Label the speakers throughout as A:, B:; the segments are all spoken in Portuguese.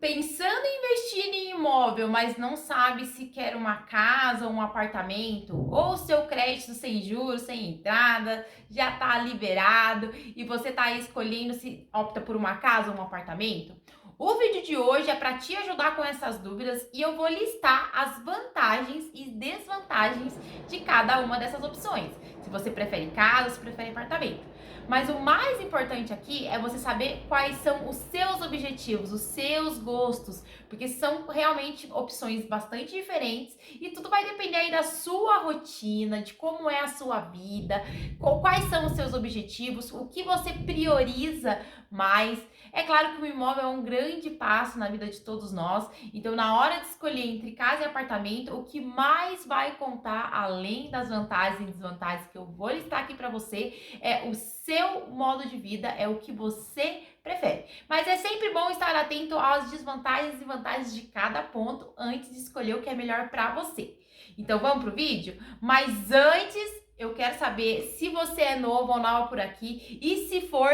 A: Pensando em investir em imóvel, mas não sabe se quer uma casa ou um apartamento, ou seu crédito sem juros, sem entrada, já está liberado e você está aí escolhendo se opta por uma casa ou um apartamento? O vídeo de hoje é para te ajudar com essas dúvidas e eu vou listar as vantagens e desvantagens de cada uma dessas opções. Se você prefere casa, se prefere apartamento. Mas o mais importante aqui é você saber quais são os seus objetivos, os seus gostos, porque são realmente opções bastante diferentes e tudo vai depender aí da sua rotina, de como é a sua vida, quais são os seus objetivos, o que você prioriza mais. É claro que o imóvel é um grande passo na vida de todos nós, então na hora de escolher entre casa e apartamento, o que mais vai contar, além das vantagens e desvantagens que eu vou listar aqui para você, é o seu modo de vida, é o que você prefere. Mas é sempre bom estar atento às desvantagens e vantagens de cada ponto antes de escolher o que é melhor para você. Então vamos pro vídeo? Mas antes, eu quero saber se você é novo ou nova por aqui e se for,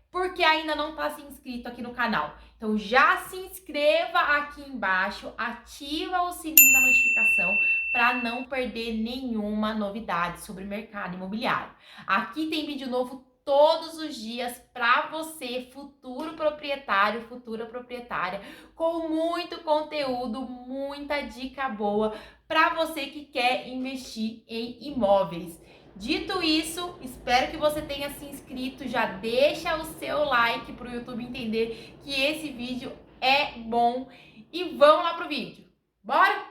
A: porque ainda não está se inscrito aqui no canal. Então já se inscreva aqui embaixo, ativa o sininho da notificação para não perder nenhuma novidade sobre o mercado imobiliário. Aqui tem vídeo novo todos os dias para você, futuro proprietário, futura proprietária, com muito conteúdo, muita dica boa para você que quer investir em imóveis. Dito isso, espero que você tenha se inscrito, já deixa o seu like para o YouTube entender que esse vídeo é bom e vamos lá pro vídeo. Bora?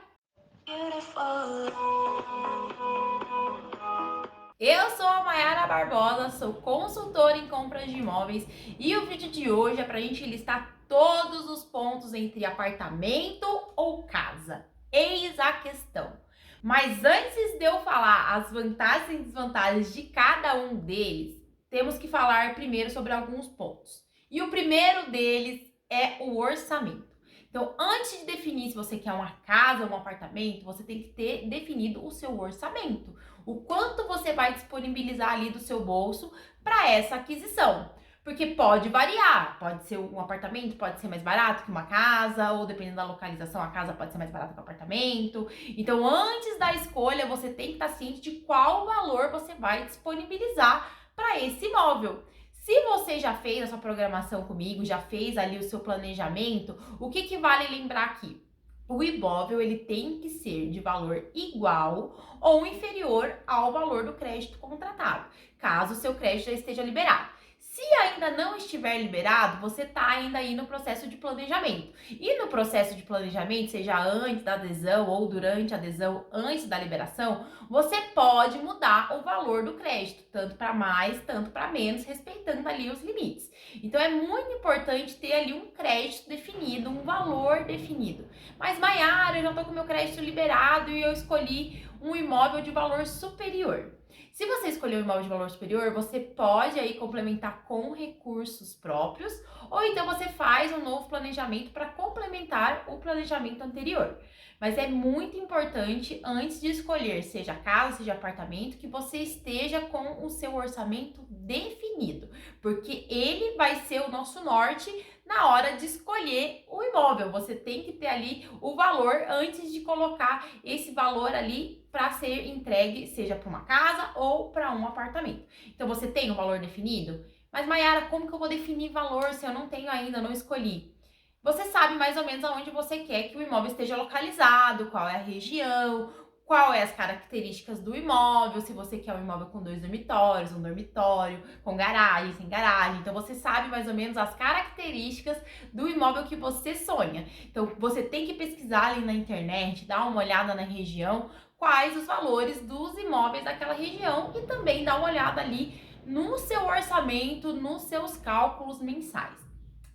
A: Eu sou a Mayara Barbosa, sou consultora em compras de imóveis e o vídeo de hoje é para a gente listar todos os pontos entre apartamento ou casa. Eis a questão. Mas antes de eu falar as vantagens e desvantagens de cada um deles, temos que falar primeiro sobre alguns pontos. E o primeiro deles é o orçamento. Então, antes de definir se você quer uma casa ou um apartamento, você tem que ter definido o seu orçamento. O quanto você vai disponibilizar ali do seu bolso para essa aquisição. Porque pode variar, pode ser um apartamento, pode ser mais barato que uma casa, ou dependendo da localização, a casa pode ser mais barata que o apartamento. Então, antes da escolha, você tem que estar ciente de qual valor você vai disponibilizar para esse imóvel. Se você já fez a sua programação comigo, já fez ali o seu planejamento, o que vale lembrar aqui? O imóvel ele tem que ser de valor igual ou inferior ao valor do crédito contratado, caso o seu crédito já esteja liberado. Se ainda não estiver liberado, você está ainda aí no processo de planejamento. E no processo de planejamento, seja antes da adesão ou durante a adesão, antes da liberação, você pode mudar o valor do crédito, tanto para mais, tanto para menos, respeitando ali os limites. Então é muito importante ter ali um crédito definido, um valor definido. Mas Mayara, eu já estou com meu crédito liberado e eu escolhi um imóvel de valor superior. Se você escolher um imóvel de valor superior, você pode aí complementar com recursos próprios, ou então você faz um novo planejamento para complementar o planejamento anterior. Mas é muito importante, antes de escolher, seja casa, seja apartamento, que você esteja com o seu orçamento definido, porque ele vai ser o nosso norte na hora de escolher o imóvel. Você tem que ter ali o valor antes de colocar esse valor ali para ser entregue, seja para uma casa ou para um apartamento. Então você tem o valor definido? Mas Mayara, como que eu vou definir valor se eu não tenho ainda, não escolhi? Você sabe mais ou menos aonde você quer que o imóvel esteja localizado, qual é a região, qual é as características do imóvel, se você quer um imóvel com 2 dormitórios, um dormitório, com garagem, sem garagem. Então você sabe mais ou menos as características do imóvel que você sonha. Então você tem que pesquisar ali na internet, dar uma olhada na região, quais os valores dos imóveis daquela região e também dar uma olhada ali no seu orçamento, nos seus cálculos mensais.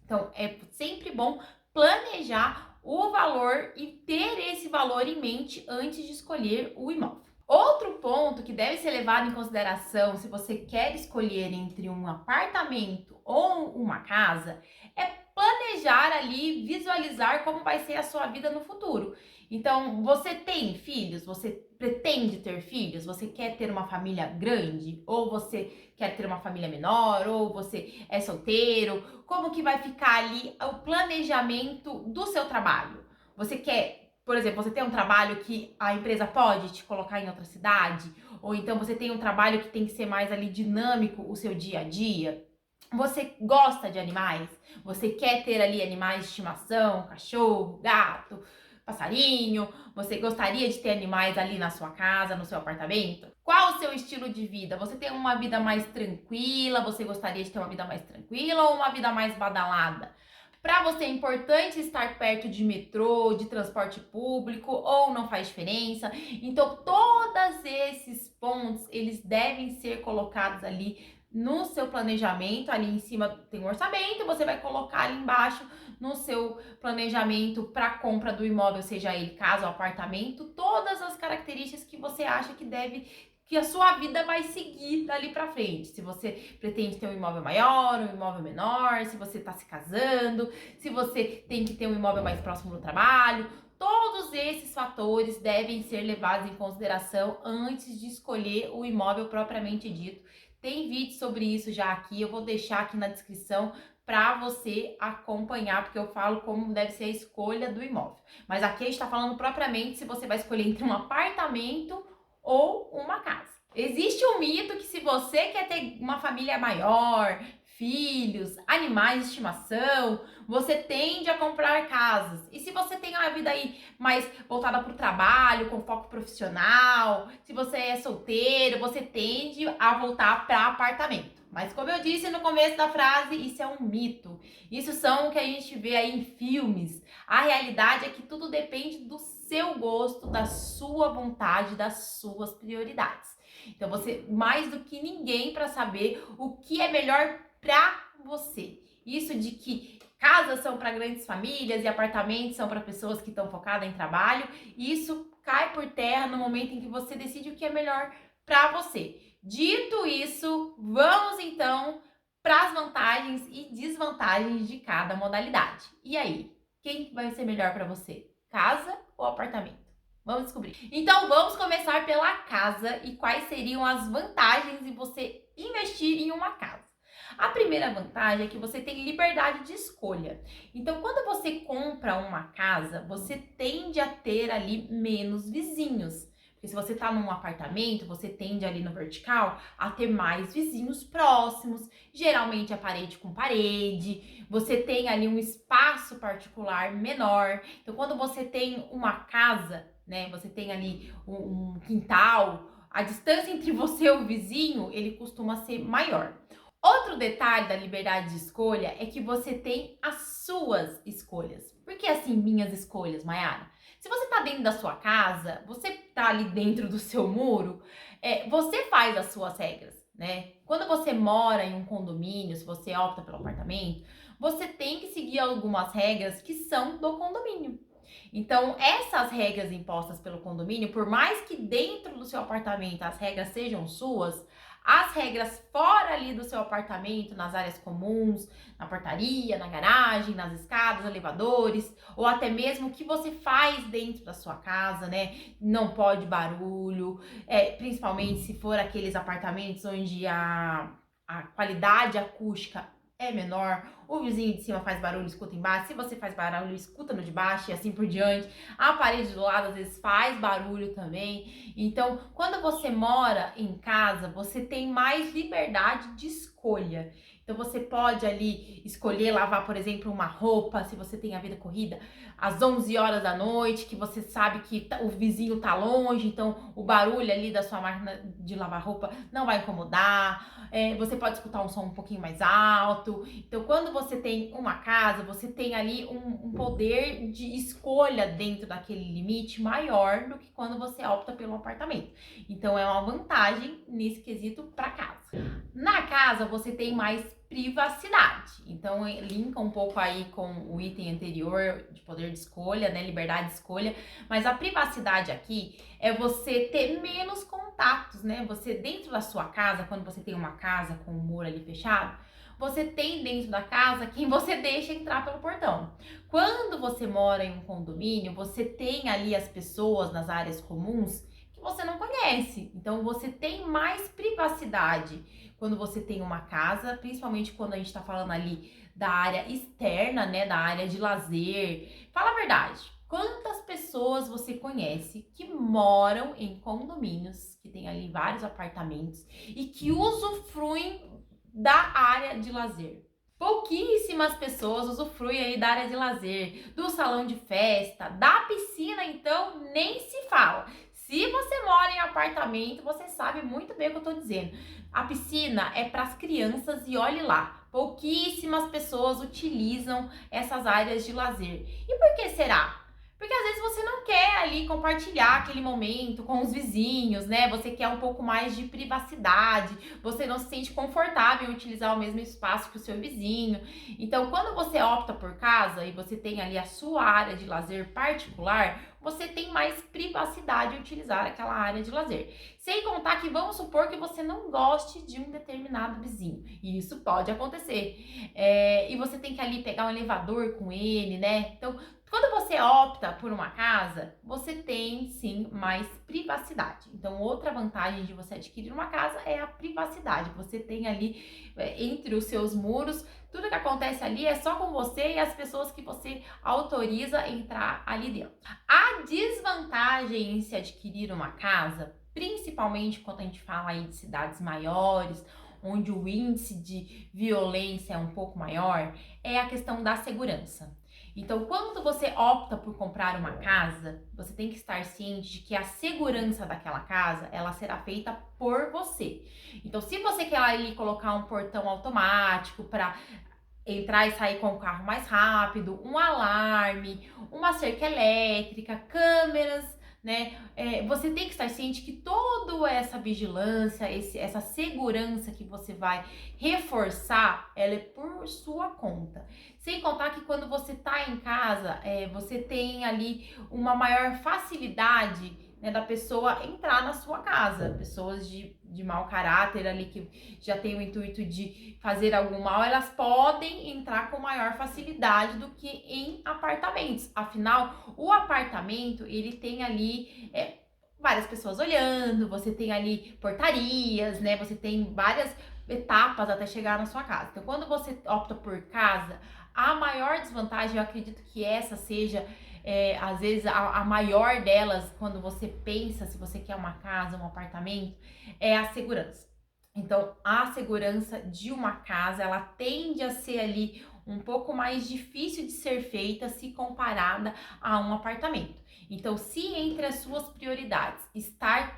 A: Então, é sempre bom planejar o valor e ter esse valor em mente antes de escolher o imóvel. Outro ponto que deve ser levado em consideração se você quer escolher entre um apartamento ou uma casa é planejar ali, visualizar como vai ser a sua vida no futuro. Então, você tem filhos? Você pretende ter filhos? Você quer ter uma família grande? Ou você quer ter uma família menor? Ou você é solteiro? Como que vai ficar ali o planejamento do seu trabalho? Você quer, por exemplo, você tem um trabalho que a empresa pode te colocar em outra cidade? Ou então você tem um trabalho que tem que ser mais ali dinâmico o seu dia a dia? Você gosta de animais? Você quer ter ali animais de estimação, cachorro, gato, passarinho? Você gostaria de ter animais ali na sua casa, no seu apartamento? Qual o seu estilo de vida? Você tem uma vida mais tranquila? Você gostaria de ter uma vida mais tranquila ou uma vida mais badalada? Para você é importante estar perto de metrô, de transporte público ou não faz diferença? Então, todos esses pontos, eles devem ser colocados ali no seu planejamento. Ali em cima tem um orçamento, você vai colocar ali embaixo no seu planejamento para compra do imóvel, seja ele casa ou apartamento, todas as características que você acha que a sua vida vai seguir dali para frente. Se você pretende ter um imóvel maior, um imóvel menor, se você está se casando, se você tem que ter um imóvel mais próximo do trabalho, todos esses fatores devem ser levados em consideração antes de escolher o imóvel propriamente dito. Tem vídeo sobre isso já aqui, eu vou deixar aqui na descrição para você acompanhar, porque eu falo como deve ser a escolha do imóvel. Mas aqui a gente está falando propriamente se você vai escolher entre um apartamento ou uma casa. Existe um mito que se você quer ter uma família maior, filhos, animais de estimação, você tende a comprar casas. E se você tem uma vida aí mais voltada para o trabalho, com foco profissional, se você é solteiro, você tende a voltar para apartamento. Mas como eu disse no começo da frase, isso é um mito. Isso são o que a gente vê aí em filmes. A realidade é que tudo depende do seu gosto, da sua vontade, das suas prioridades. Então você, mais do que ninguém para saber o que é melhor para você. Isso de que casas são para grandes famílias e apartamentos são para pessoas que estão focadas em trabalho, isso cai por terra no momento em que você decide o que é melhor para você. Dito isso, vamos então para as vantagens e desvantagens de cada modalidade. E aí, quem vai ser melhor para você? Casa ou apartamento? Vamos descobrir. Então, vamos começar pela casa e quais seriam as vantagens de você investir em uma casa. A primeira vantagem é que você tem liberdade de escolha. Então, quando você compra uma casa, você tende a ter ali menos vizinhos. Porque se você está num apartamento, você tende ali no vertical a ter mais vizinhos próximos, geralmente a parede com parede, você tem ali um espaço particular menor. Então, quando você tem uma casa, né, você tem ali um quintal, a distância entre você e o vizinho, ele costuma ser maior. Outro detalhe da liberdade de escolha é que você tem as suas escolhas. Por que assim, minhas escolhas, Mayara? Se você tá dentro da sua casa, você tá ali dentro do seu muro, você faz as suas regras, né? Quando você mora em um condomínio, se você opta pelo apartamento, você tem que seguir algumas regras que são do condomínio. Então, essas regras impostas pelo condomínio, por mais que dentro do seu apartamento as regras sejam suas, as regras fora ali do seu apartamento, nas áreas comuns, na portaria, na garagem, nas escadas, elevadores, ou até mesmo o que você faz dentro da sua casa, né? Não pode barulho, principalmente se for aqueles apartamentos onde a qualidade acústica é menor, o vizinho de cima faz barulho, escuta embaixo, se você faz barulho, escuta no de baixo e assim por diante. A parede do lado às vezes faz barulho também. Então, quando você mora em casa, você tem mais liberdade de escolha. Então, você pode ali escolher lavar, por exemplo, uma roupa, se você tem a vida corrida, às 11 horas da noite, que você sabe que o vizinho tá longe, então o barulho ali da sua máquina de lavar roupa não vai incomodar. Você pode escutar um som um pouquinho mais alto. Então, quando você tem uma casa, você tem ali um poder de escolha dentro daquele limite maior do que quando você opta pelo apartamento. Então, é uma vantagem nesse quesito para casa. Na casa, você tem mais privacidade. Então, linka um pouco aí com o item anterior de poder de escolha, né? Liberdade de escolha. Mas a privacidade aqui é você ter menos contatos, né? Você dentro da sua casa, quando você tem uma casa com o muro ali fechado, você tem dentro da casa quem você deixa entrar pelo portão. Quando você mora em um condomínio, você tem ali as pessoas nas áreas comuns que você não conhece. Então você tem mais privacidade quando você tem uma casa, principalmente quando a gente está falando ali da área externa, né, da área de lazer. Fala a verdade. Quantas pessoas você conhece que moram em condomínios, que tem ali vários apartamentos e que usufruem da área de lazer? Pouquíssimas pessoas usufruem aí da área de lazer, do salão de festa, da piscina, então nem se fala. Se você mora em apartamento, você sabe muito bem o que eu tô dizendo. A piscina é para as crianças e olhe lá, pouquíssimas pessoas utilizam essas áreas de lazer. E por que será? Porque às vezes você não quer ali compartilhar aquele momento com os vizinhos, né? Você quer um pouco mais de privacidade, você não se sente confortável em utilizar o mesmo espaço que o seu vizinho. Então, quando você opta por casa e você tem ali a sua área de lazer particular, você tem mais privacidade em utilizar aquela área de lazer. Sem contar que vamos supor que você não goste de um determinado vizinho. E isso pode acontecer. E você tem que ali pegar um elevador com ele, né? Então, quando você opta por uma casa, você tem sim mais privacidade. Então, outra vantagem de você adquirir uma casa é a privacidade. Você tem ali entre os seus muros, tudo que acontece ali é só com você e as pessoas que você autoriza a entrar ali dentro. A desvantagem em se adquirir uma casa, principalmente quando a gente fala aí de cidades maiores, onde o índice de violência é um pouco maior, é a questão da segurança. Então, quando você opta por comprar uma casa, você tem que estar ciente de que a segurança daquela casa, ela será feita por você. Então, se você quer ali colocar um portão automático para entrar e sair com o carro mais rápido, um alarme, uma cerca elétrica, câmeras, né? Você tem que estar ciente que toda essa vigilância, essa segurança que você vai reforçar, ela é por sua conta. Sem contar que quando você está em casa, você tem ali uma maior facilidade, né, da pessoa entrar na sua casa. Pessoas de mau caráter ali que já tem o intuito de fazer algum mal, elas podem entrar com maior facilidade do que em apartamentos. Afinal, o apartamento, ele tem ali várias pessoas olhando, você tem ali portarias, né? Você tem várias etapas até chegar na sua casa. Então, quando você opta por casa, a maior desvantagem, eu acredito que essa seja às vezes a maior delas, quando você pensa se você quer uma casa, um apartamento, é a segurança. Então, a segurança de uma casa, ela tende a ser ali um pouco mais difícil de ser feita se comparada a um apartamento. Então, se entre as suas prioridades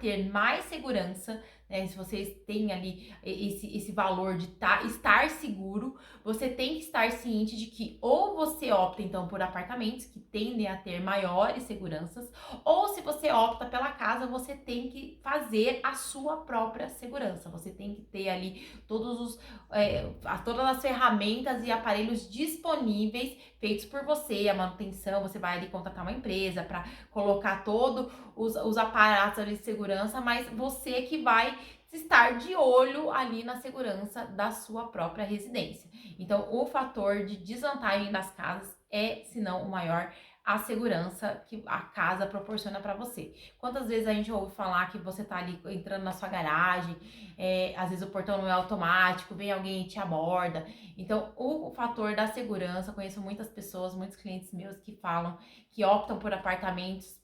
A: ter mais segurança, né, se vocês têm ali esse valor de estar seguro, você tem que estar ciente de que ou você opta então por apartamentos que tendem a ter maiores seguranças, ou se você opta pela casa, você tem que fazer a sua própria segurança. Você tem que ter ali todas as ferramentas e aparelhos disponíveis feitos por você, a manutenção, você vai ali contratar uma empresa para colocar todos os aparatos ali de segurança, mas você que vai estar de olho ali na segurança da sua própria residência. Então, o fator de desvantagem das casas é, se não o maior, a segurança que a casa proporciona para você. Quantas vezes a gente ouve falar que você tá ali entrando na sua garagem, às vezes o portão não é automático, vem alguém e te aborda. Então, o fator da segurança, conheço muitas pessoas, muitos clientes meus que falam que optam por apartamentos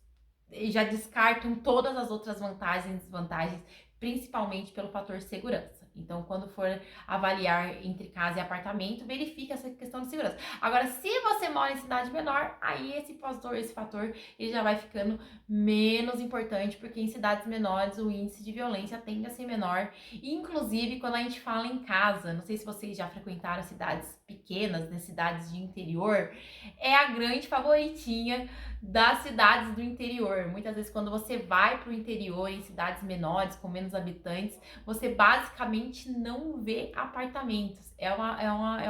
A: e já descartam todas as outras vantagens e desvantagens, principalmente pelo fator segurança. Então, quando for avaliar entre casa e apartamento, verifique essa questão de segurança. Agora, se você mora em cidade menor, aí esse fator ele já vai ficando menos importante, porque em cidades menores o índice de violência tende a ser menor. Inclusive, quando a gente fala em casa, não sei se vocês já frequentaram cidades pequenas, né, cidades de interior, é a grande favoritinha das cidades do interior. Muitas vezes, quando você vai para o interior, em cidades menores, com menos habitantes, você basicamente não vê apartamentos. É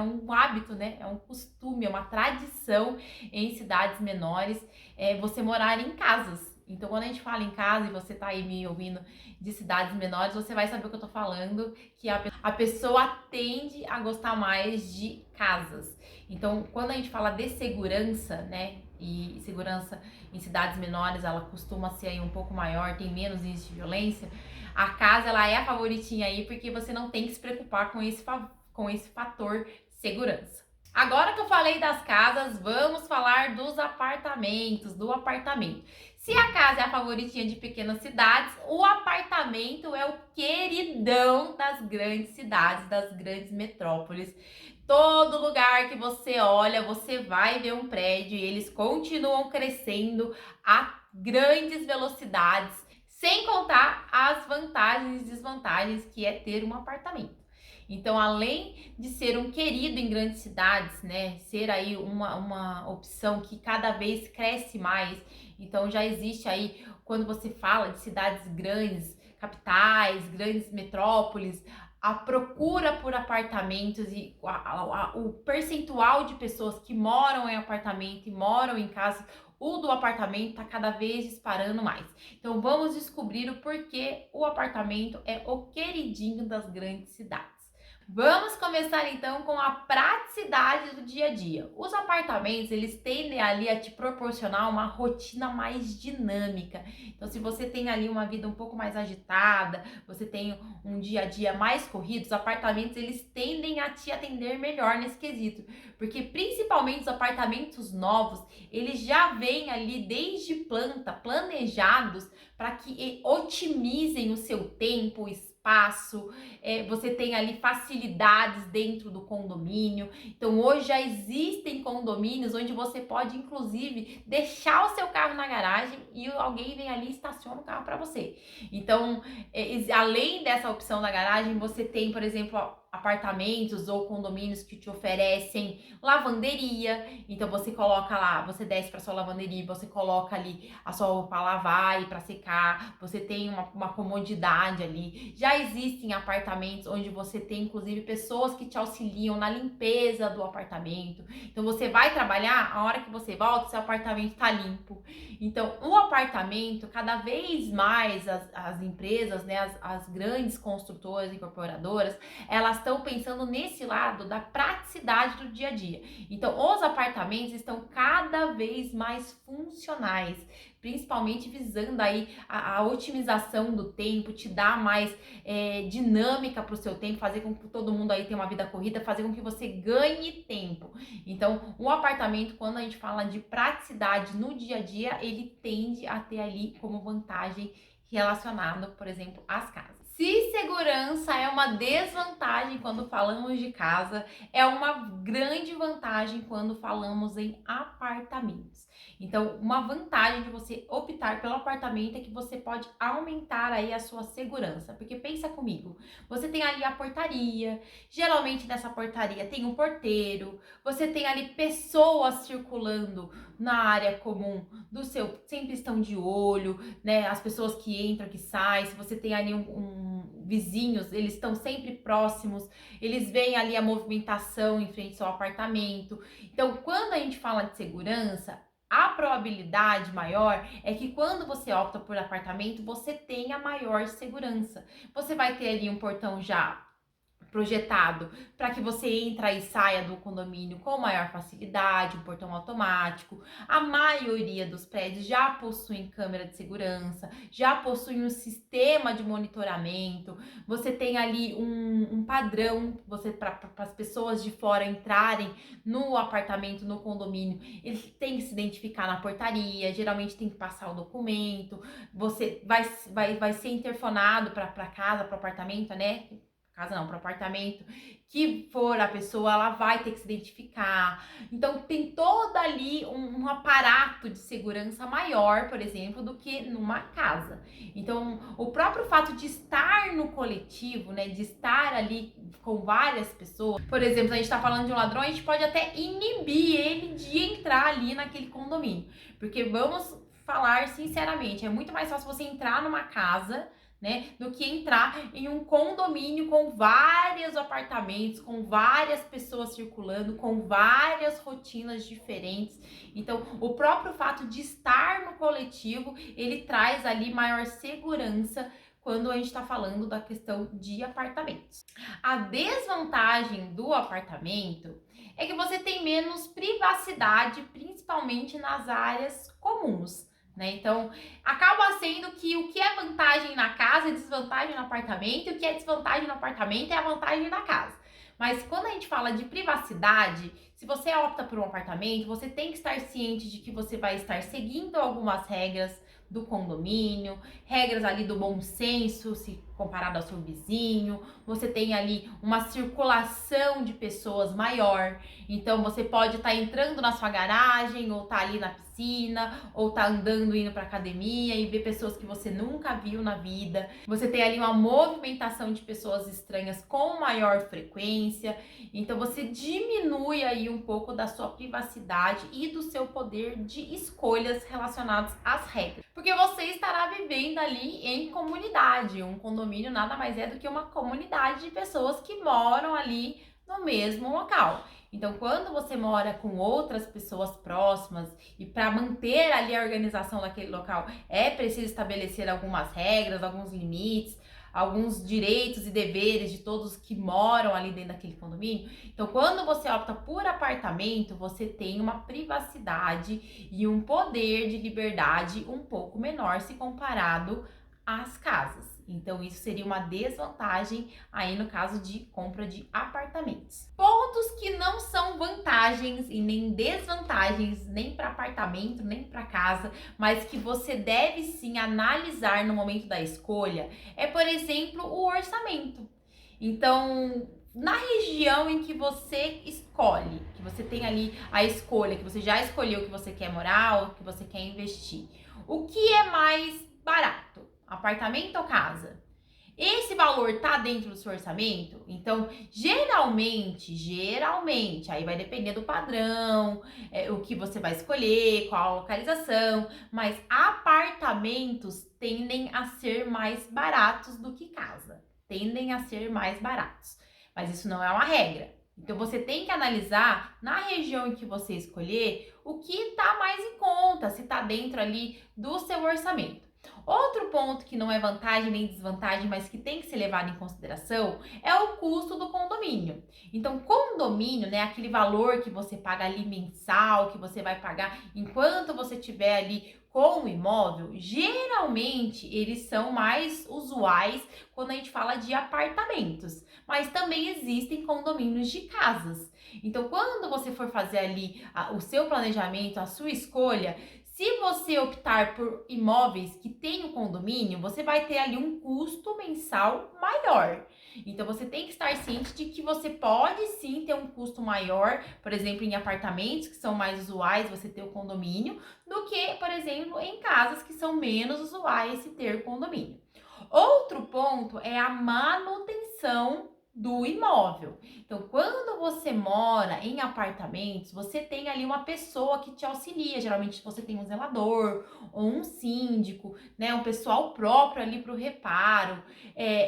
A: um hábito, né? É um costume, é uma tradição em cidades menores você morar em casas. Então, quando a gente fala em casa e você tá aí me ouvindo de cidades menores, você vai saber o que eu tô falando, que a pessoa tende a gostar mais de casas. Então, quando a gente fala de segurança, né, e segurança em cidades menores, ela costuma ser aí um pouco maior, tem menos índice de violência, a casa, ela é a favoritinha aí, porque você não tem que se preocupar com esse fator segurança. Agora que eu falei das casas, vamos falar dos apartamentos, do apartamento. Se a casa é a favoritinha de pequenas cidades, o apartamento é o queridão das grandes cidades, das grandes metrópoles. Todo lugar que você olha, você vai ver um prédio e eles continuam crescendo a grandes velocidades, sem contar as vantagens e desvantagens que é ter um apartamento. Então, além de ser um querido em grandes cidades, né, ser aí uma opção que cada vez cresce mais, então já existe aí, quando você fala de cidades grandes, capitais, grandes metrópoles, a procura por apartamentos e o percentual de pessoas que moram em apartamento e moram em casa, o do apartamento está cada vez disparando mais. Então vamos descobrir o porquê o apartamento é o queridinho das grandes cidades. Vamos começar então com a praticidade do dia a dia. Os apartamentos, eles tendem ali a te proporcionar uma rotina mais dinâmica. Então, se você tem ali uma vida um pouco mais agitada, você tem um dia a dia mais corrido, os apartamentos, eles tendem a te atender melhor nesse quesito. Porque principalmente os apartamentos novos, eles já vêm ali desde planta, planejados para que otimizem o seu tempo, o espaço, você tem ali facilidades dentro do condomínio. Então hoje já existem condomínios onde você pode inclusive deixar o seu carro na garagem e alguém vem ali e estaciona o carro para você. Então, além dessa opção da garagem, você tem, por exemplo, apartamentos ou condomínios que te oferecem lavanderia. Então você coloca lá, você desce para sua lavanderia, você coloca ali a sua roupa para lavar e para secar. Você tem uma comodidade ali. Já existem apartamentos onde você tem inclusive pessoas que te auxiliam na limpeza do apartamento. Então você vai trabalhar, a hora que você volta, seu apartamento tá limpo. Então o apartamento, cada vez mais as empresas, né, as grandes construtoras e incorporadoras, elas estão pensando nesse lado da praticidade do dia a dia. Então, os apartamentos estão cada vez mais funcionais, principalmente visando aí a otimização do tempo, te dar mais dinâmica para o seu tempo, fazer com que todo mundo aí tenha uma vida corrida, fazer com que você ganhe tempo. Então, o apartamento, quando a gente fala de praticidade no dia a dia, ele tende a ter ali como vantagem relacionado, por exemplo, às casas. Se segurança é uma desvantagem quando falamos de casa, é uma grande vantagem quando falamos em apartamentos. Então, uma vantagem de você optar pelo apartamento é que você pode aumentar aí a sua segurança. Porque pensa comigo, você tem ali a portaria, geralmente nessa portaria tem um porteiro, você tem ali pessoas circulando na área comum do seu, sempre estão de olho, né? As pessoas que entram, que saem, se você tem ali vizinhos, eles estão sempre próximos, eles veem ali a movimentação em frente ao seu apartamento. Então, quando a gente fala de segurança, a probabilidade maior é que quando você opta por apartamento, você tenha maior segurança. Você vai ter ali um portão já projetado para que você entre e saia do condomínio com maior facilidade, um portão automático. A maioria dos prédios já possuem câmera de segurança, já possuem um sistema de monitoramento. Você tem ali um padrão, para as pessoas de fora entrarem no apartamento, no condomínio, eles têm que se identificar na portaria, geralmente tem que passar o documento, você vai ser interfonado para casa, para o apartamento, né? Casa não, para o apartamento, que for a pessoa, ela vai ter que se identificar. Então, tem todo ali um aparato de segurança maior, por exemplo, do que numa casa. Então, o próprio fato de estar no coletivo, né, de estar ali com várias pessoas, por exemplo, a gente está falando de um ladrão, a gente pode até inibir ele de entrar ali naquele condomínio. Porque vamos falar sinceramente, é muito mais fácil você entrar numa casa, né, do que entrar em um condomínio com vários apartamentos, com várias pessoas circulando, com várias rotinas diferentes. Então, o próprio fato de estar no coletivo, ele traz ali maior segurança quando a gente está falando da questão de apartamentos. A desvantagem do apartamento é que você tem menos privacidade, principalmente nas áreas comuns, né? Então, acaba sendo que o que é vantagem na casa é desvantagem no apartamento, e o que é desvantagem no apartamento é a vantagem na casa. Mas quando a gente fala de privacidade, se você opta por um apartamento, você tem que estar ciente de que você vai estar seguindo algumas regras do condomínio, regras ali do bom senso, se comparado ao seu vizinho. Você tem ali uma circulação de pessoas maior, então você pode estar entrando na sua garagem, ou tá ali na piscina, ou tá andando indo para academia e ver pessoas que você nunca viu na vida. Você tem ali uma movimentação de pessoas estranhas com maior frequência, então você diminui aí um pouco da sua privacidade e do seu poder de escolhas relacionadas às regras, porque você estará vivendo ali em comunidade. Um condomínio nada mais é do que uma comunidade de pessoas que moram ali no mesmo local. Então, quando você mora com outras pessoas próximas e para manter ali a organização daquele local é preciso estabelecer algumas regras, alguns limites, alguns direitos e deveres de todos que moram ali dentro daquele condomínio. Então, quando você opta por apartamento, você tem uma privacidade e um poder de liberdade um pouco menor se comparado às casas. Então, isso seria uma desvantagem aí no caso de compra de apartamentos. Pontos que não são vantagens e nem desvantagens nem para apartamento, nem para casa, mas que você deve sim analisar no momento da escolha, é, por exemplo, o orçamento. Então, na região em que você escolhe, que você tem ali a escolha, que você já escolheu que você quer morar ou que você quer investir, o que é mais barato? Apartamento ou casa? Esse valor tá dentro do seu orçamento? Então, geralmente, aí vai depender do padrão, o que você vai escolher, qual a localização, mas apartamentos tendem a ser mais baratos do que casa. Tendem a ser mais baratos. Mas isso não é uma regra. Então, você tem que analisar na região em que você escolher o que tá mais em conta, se tá dentro ali do seu orçamento. Outro ponto que não é vantagem nem desvantagem, mas que tem que ser levado em consideração, é o custo do condomínio. Então, condomínio, né, aquele valor que você paga ali mensal, que você vai pagar enquanto você estiver ali com o imóvel, geralmente eles são mais usuais quando a gente fala de apartamentos, mas também existem condomínios de casas. Então, quando você for fazer ali o seu planejamento, a sua escolha, se você optar por imóveis que tem um condomínio, você vai ter ali um custo mensal maior. Então, você tem que estar ciente de que você pode sim ter um custo maior, por exemplo, em apartamentos que são mais usuais você ter o condomínio, do que, por exemplo, em casas que são menos usuais se ter condomínio. Outro ponto é a manutenção do imóvel. Então, quando você mora em apartamentos, você tem ali uma pessoa que te auxilia. Geralmente você tem um zelador ou um síndico, né? Um pessoal próprio ali para o reparo.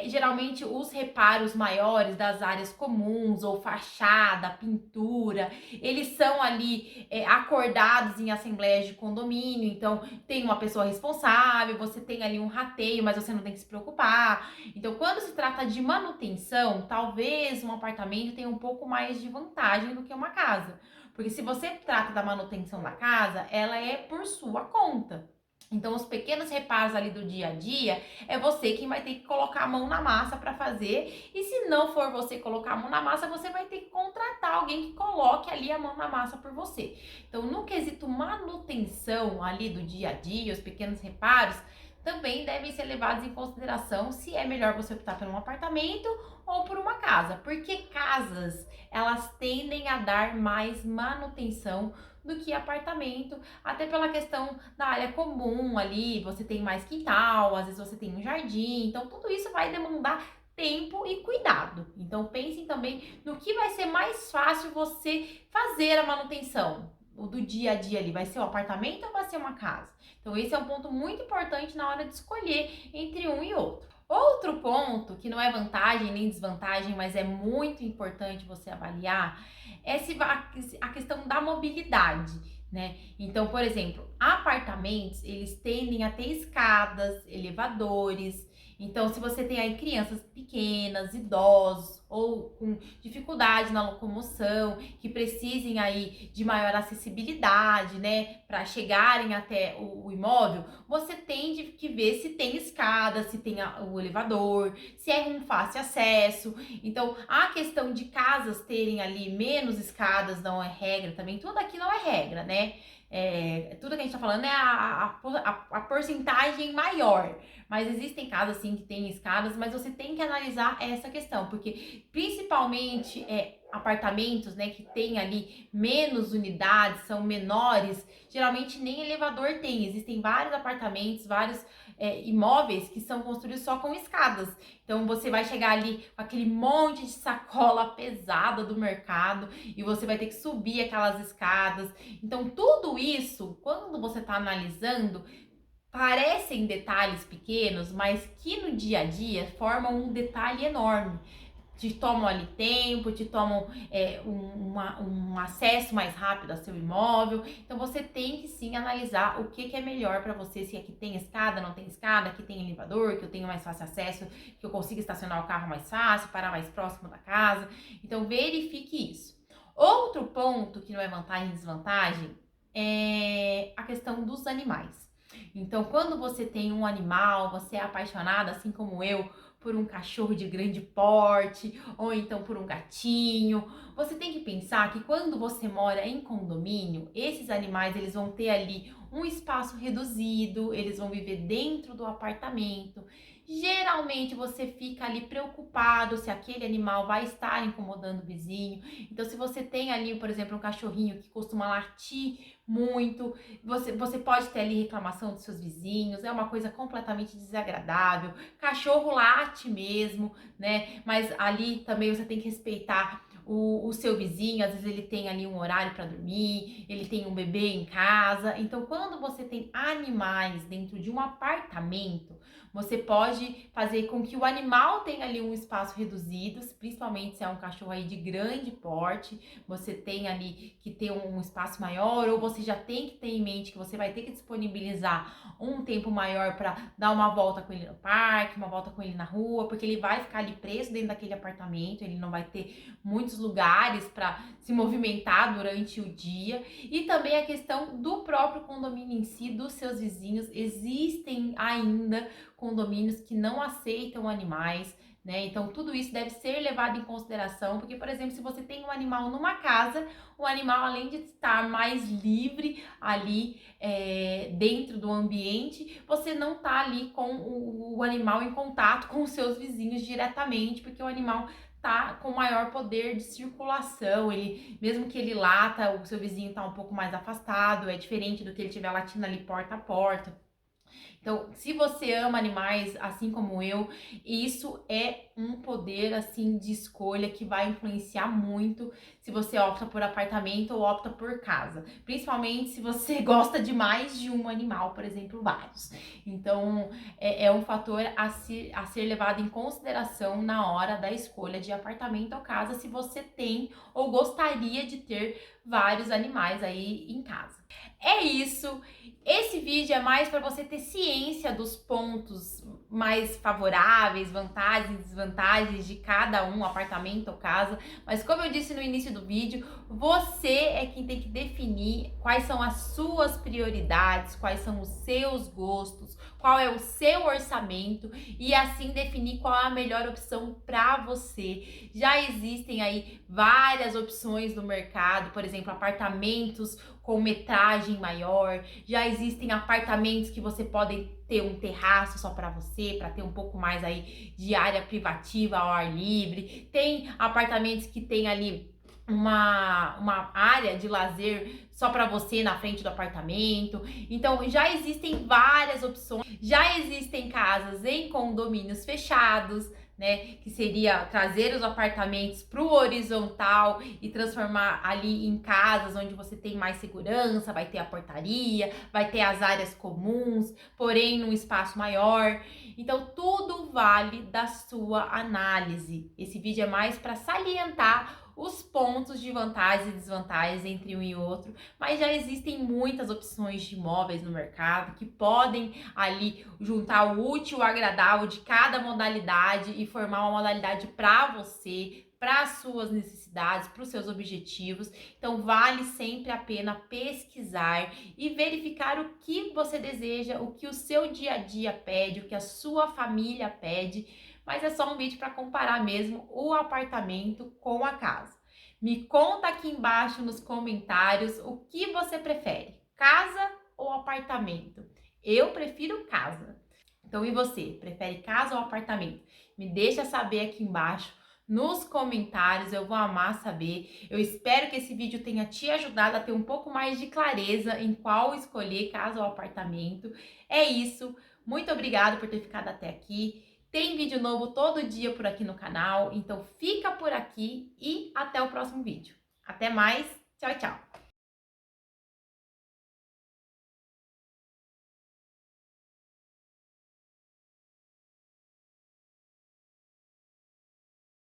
A: Geralmente os reparos maiores das áreas comuns ou fachada, pintura, eles são ali acordados em assembleias de condomínio. Então, tem uma pessoa responsável, você tem ali um rateio, mas você não tem que se preocupar. Então, quando se trata de manutenção, talvez um apartamento tenha um pouco mais de vantagem do que uma casa. Porque se você trata da manutenção da casa, ela é por sua conta. Então, os pequenos reparos ali do dia a dia, é você quem vai ter que colocar a mão na massa para fazer. E se não for você colocar a mão na massa, você vai ter que contratar alguém que coloque ali a mão na massa por você. Então, no quesito manutenção ali do dia a dia, os pequenos reparos, também devem ser levados em consideração se é melhor você optar por um apartamento ou por uma casa, porque casas, elas tendem a dar mais manutenção do que apartamento, até pela questão da área comum ali, você tem mais quintal, às vezes você tem um jardim, então tudo isso vai demandar tempo e cuidado. Então pensem também no que vai ser mais fácil você fazer a manutenção. O do dia a dia ali, vai ser um apartamento ou vai ser uma casa? Então esse é um ponto muito importante na hora de escolher entre um e outro. Outro ponto que não é vantagem nem desvantagem, mas é muito importante você avaliar, é a questão da mobilidade, né? Então, por exemplo, apartamentos, eles tendem a ter escadas, elevadores. Então, se você tem aí crianças pequenas, idosos ou com dificuldade na locomoção, que precisem aí de maior acessibilidade, né, para chegarem até o imóvel, você tem que ver se tem escada, se tem o elevador, se é um fácil acesso. Então, a questão de casas terem ali menos escadas não é regra também, tudo aqui não é regra, né? Tudo que a gente tá falando é a porcentagem maior. Mas existem casas assim que tem escadas, mas você tem que analisar essa questão, porque principalmente apartamentos, né, que tem ali menos unidades, são menores, geralmente nem elevador tem. Existem vários apartamentos, vários imóveis que são construídos só com escadas. Então você vai chegar ali com aquele monte de sacola pesada do mercado e você vai ter que subir aquelas escadas. Então tudo isso, quando você está analisando, parecem detalhes pequenos, mas que no dia a dia formam um detalhe enorme. Te tomam ali tempo, te tomam um acesso mais rápido ao seu imóvel. Então você tem que sim analisar o que é melhor para você, se aqui tem escada, não tem escada, aqui tem elevador, que eu tenho mais fácil acesso, que eu consigo estacionar o carro mais fácil, parar mais próximo da casa. Então verifique isso. Outro ponto que não é vantagem e desvantagem é a questão dos animais. Então, quando você tem um animal, você é apaixonada, assim como eu, por um cachorro de grande porte, ou então por um gatinho, você tem que pensar que quando você mora em condomínio, esses animais eles vão ter ali um espaço reduzido, eles vão viver dentro do apartamento. Geralmente você fica ali preocupado se aquele animal vai estar incomodando o vizinho. Então, se você tem ali, por exemplo, um cachorrinho que costuma latir muito, você pode ter ali reclamação dos seus vizinhos, é uma coisa completamente desagradável. Cachorro late mesmo, né? Mas ali também você tem que respeitar o seu vizinho, às vezes ele tem ali um horário para dormir, ele tem um bebê em casa. Então, quando você tem animais dentro de um apartamento, você pode fazer com que o animal tenha ali um espaço reduzido, principalmente se é um cachorro aí de grande porte, você tem ali que ter um espaço maior, ou você já tem que ter em mente que você vai ter que disponibilizar um tempo maior para dar uma volta com ele no parque, uma volta com ele na rua, porque ele vai ficar ali preso dentro daquele apartamento, ele não vai ter muitos lugares para se movimentar durante o dia. E também a questão do próprio condomínio em si, dos seus vizinhos. Existem ainda condomínios que não aceitam animais, né? Então tudo isso deve ser levado em consideração, porque, por exemplo, se você tem um animal numa casa, o animal, além de estar mais livre ali dentro do ambiente, você não tá ali com o animal em contato com os seus vizinhos diretamente, porque o animal tá com maior poder de circulação. Ele, mesmo que ele lata, o seu vizinho tá um pouco mais afastado, é diferente do que ele estiver latindo ali porta a porta. Então, se você ama animais, assim como eu, isso é um poder, assim, de escolha que vai influenciar muito se você opta por apartamento ou opta por casa. Principalmente se você gosta de mais de um animal, por exemplo, vários. Então, é um fator a ser levado em consideração na hora da escolha de apartamento ou casa, se você tem ou gostaria de ter vários animais aí em casa. É isso. Esse vídeo é mais para você ter ciência dos pontos mais favoráveis, vantagens e desvantagens de cada um, apartamento ou casa. Mas como eu disse no início do vídeo, você é quem tem que definir quais são as suas prioridades, quais são os seus gostos, qual é o seu orçamento e assim definir qual é a melhor opção para você. Já existem aí várias opções no mercado, por exemplo, apartamentos com metragem maior, já existem apartamentos que você pode ter um terraço só para você, para ter um pouco mais aí de área privativa ao ar livre. Tem apartamentos que tem ali uma área de lazer só para você na frente do apartamento. Então já existem várias opções, já existem casas em condomínios fechados, né, que seria trazer os apartamentos para o horizontal e transformar ali em casas onde você tem mais segurança, vai ter a portaria, vai ter as áreas comuns, porém num espaço maior. Então tudo vale da sua análise. Esse vídeo é mais para salientar os pontos de vantagens e desvantagens entre um e outro, mas já existem muitas opções de imóveis no mercado que podem ali juntar o útil ao agradável de cada modalidade e formar uma modalidade para você, para as suas necessidades, para os seus objetivos. Então vale sempre a pena pesquisar e verificar o que você deseja, o que o seu dia a dia pede, o que a sua família pede, mas é só um vídeo para comparar mesmo o apartamento com a casa. Me conta aqui embaixo nos comentários o que você prefere, casa ou apartamento? Eu prefiro casa. Então, e você? Prefere casa ou apartamento? Me deixa saber aqui embaixo nos comentários, eu vou amar saber. Eu espero que esse vídeo tenha te ajudado a ter um pouco mais de clareza em qual escolher, casa ou apartamento. É isso. Muito obrigada por ter ficado até aqui. Tem vídeo novo todo dia por aqui no canal, então fica por aqui e até o próximo vídeo. Até mais, tchau, tchau!